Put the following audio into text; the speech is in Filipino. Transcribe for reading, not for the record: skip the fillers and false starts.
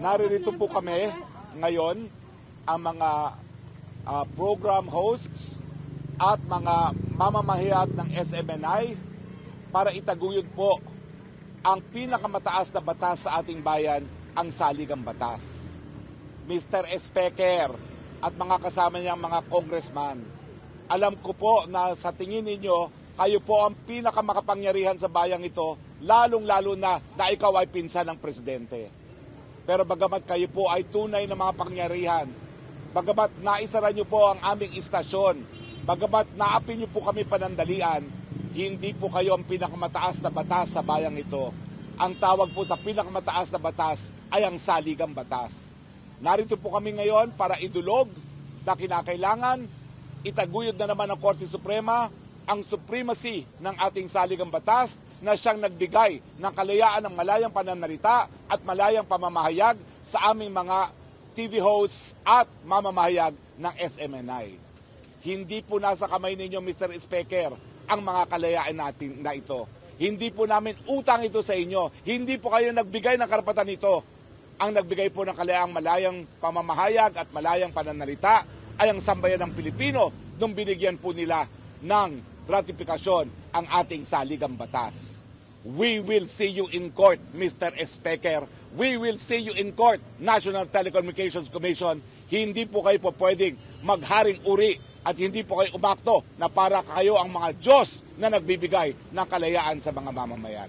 Naririto po kami ngayon, ang mga program hosts at mga mamamahayag ng SMNI para itaguyod po ang pinakamataas na batas sa ating bayan, ang Saligang Batas. Mr. Speaker at mga kasama niyang mga congressman, alam ko po na sa tingin ninyo, kayo po ang pinakamakapangyarihan sa bayang ito, lalong-lalo na ikaw ay pinsan ng presidente. Pero bagamat kayo po ay tunay na mga pangyarihan, bagamat naisara niyo po ang aming istasyon, bagamat naapi niyo po kami panandalian, hindi po kayo ang pinakamataas na batas sa bayang ito. Ang tawag po sa pinakamataas na batas ay ang Saligang Batas. Narito po kami ngayon para idulog na kinakailangan itaguyod na naman ng Korte Suprema ang supremacy ng ating Saligang Batas na siyang nagbigay ng kalayaan ng malayang pananalita at malayang pamamahayag sa aming mga TV hosts at mamamahayag ng SMNI. Hindi po nasa kamay ninyo, Mr. Speaker, ang mga kalayaan natin na ito. Hindi po namin utang ito sa inyo. Hindi po kayo nagbigay ng karapatan nito. Ang nagbigay po ng kalayaang malayang pamamahayag at malayang pananalita ay ang sambayan ng Pilipino nung binigyan po nila ng ratifikasyon ang ating Saligang Batas. We will see you in court, Mr. Speaker. We will see you in court, National Telecommunications Commission. Hindi po kayo po pwedeng magharing uri at hindi po kayo umakto na para kayo ang mga Diyos na nagbibigay ng kalayaan sa mga mamamayan.